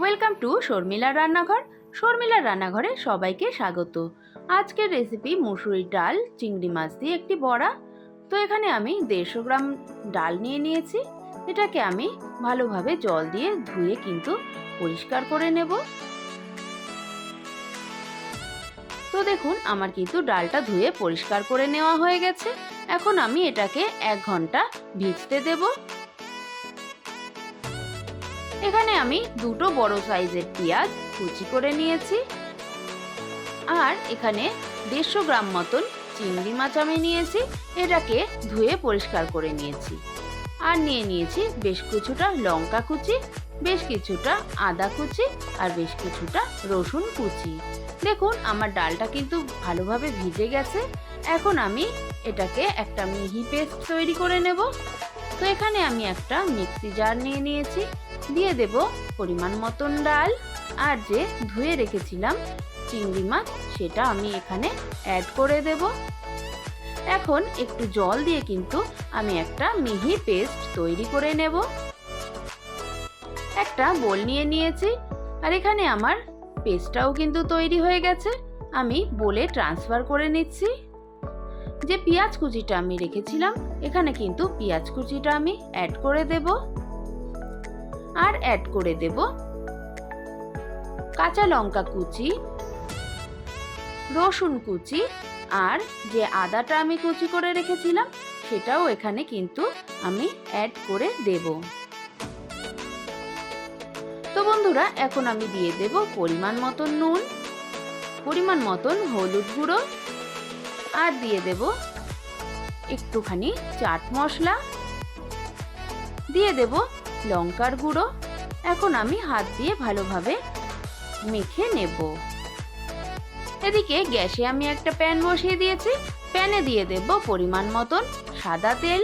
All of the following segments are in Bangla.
ওয়েলকাম টু শর্মিলার রান্নাঘর। শর্মিলার রান্নাঘরে সবাইকে স্বাগত। আজকের রেসিপি মুসুরির ডাল চিংড়ি মাছ দিয়ে একটি বড়া। তো এখানে আমি 150 গ্রাম ডাল নিয়ে নিয়েছি। এটাকে আমি ভালোভাবে জল দিয়ে ধুয়ে কিন্তু পরিষ্কার করে নেব। তো দেখুন আমার কিন্তু ডালটা ধুয়ে পরিষ্কার করে নেওয়া হয়ে গেছে। এখন আমি এটাকে 1 ঘন্টা ভিজতে দেব। এখানে আমি দুটো বড় সাইজের পেঁয়াজ কুচি করে নিয়েছি, আর এখানে 150 গ্রাম মতন চিংড়ি মাছ আমি নিয়েছি। এটাকে ধুয়ে পরিষ্কার করে নিয়েছি। আর নিয়ে নিয়েছি বেশ কিছুটা লঙ্কা কুচি, বেশ কিছুটা আদা কুচি, আর বেশ কিছুটা রসুন কুচি। দেখুন আমার ডালটা কিন্তু ভালোভাবে ভিজে গেছে। এখন আমি এটাকে একটা মিহি পেস্ট তৈরি করে নেব। তো এখানে আমি একটা মিক্সি জার নিয়ে নিয়েছি, দিয়ে দেব পরিমাণ মতন ডাল, আর যে ধুয়ে রেখেছিলাম চিংড়ি মাছ সেটা আমি এখানে অ্যাড করে দেব। এখন একটু জল দিয়ে কিন্তু আমি একটা মিহি পেস্ট তৈরি করে নেব। একটা বোল নিয়ে নিয়েছি, আর এখানে আমার পেস্টটাও কিন্তু তৈরি হয়ে গেছে। আমি বোলে ট্রান্সফার করে নিচ্ছি। যে পেঁয়াজ কুচিটা আমি রেখেছিলাম এখানে কিন্তু পেঁয়াজ কুচিটা আমি অ্যাড করে দেব, আর অ্যাড করে দেব কাঁচা লঙ্কা কুচি, রসুন কুচি, আর যে আদাটা আমি কুচি করে রেখেছিলাম সেটাও এখানে কিন্তু আমি অ্যাড করে দেব। তো বন্ধুরা এখন আমি দিয়ে দেব পরিমাণ মতন নুন, পরিমাণ মতন হলুদ গুঁড়ো, আর দিয়ে দেব একটুখানি চাট মশলা, দিয়ে দেব লঙ্কার গুঁড়ো। এখন আমি হাত দিয়ে ভালোভাবে মেখে নেব। এদিকে গ্যাসে আমি একটা প্যান বসিয়ে দিয়েছি। প্যানে দিয়ে দেব পরিমাণ মতন সাদা তেল।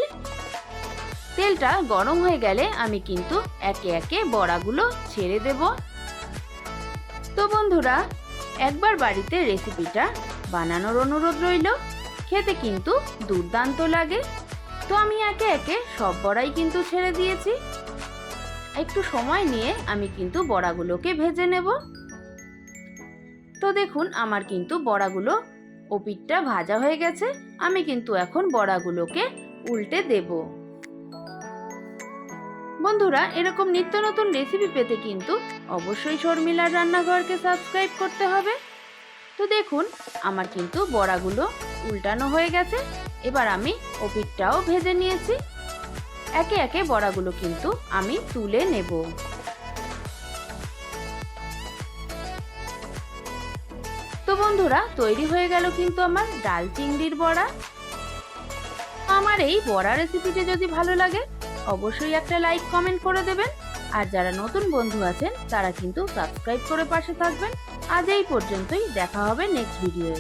তেলটা গরম হয়ে গেলে আমি কিন্তু একে একে বড়াগুলো ছেড়ে দেব। তো বন্ধুরা একবার বাড়িতে রেসিপিটা বানানোর অনুরোধ রইল। খেতে কিন্তু দুর্দান্ত লাগে। তো আমি একে একে সব বড়াই কিন্তু ছেড়ে দিয়েছি। একটু সময় নিয়ে আমি কিন্তু বড়াগুলোকে ভেজে নেব। তো দেখুন আমার কিন্তু বড়াগুলো ওপিঠটা ভাজা হয়ে গেছে। আমি কিন্তু এখন বড়াগুলোকে উল্টে দেব। বন্ধুরা এরকম নিত্য নতুন রেসিপি পেতে কিন্তু অবশ্যই শর্মিলার রান্নাঘরকে সাবস্ক্রাইব করতে হবে। তো দেখুন আমার কিন্তু বড়াগুলো উল্টানো হয়ে গেছে। এবার আমি ওপিঠটাও ভেজে নিয়েছি। একে একে বড়াগুলো কিন্তু আমি তুলে নেব। তো বন্ধুরা তৈরি হয়ে গেল কিন্তু আমার ডাল চিংড়ির বড়া। আমার এই বড়া রেসিপিটি যদি ভালো লাগে অবশ্যই একটা লাইক কমেন্ট করে দেবেন। আর যারা নতুন বন্ধু আছেন তারা কিন্তু সাবস্ক্রাইব করে পাশে থাকবেন। আজ এই পর্যন্তই, দেখা হবে নেক্সট ভিডিওয়ে।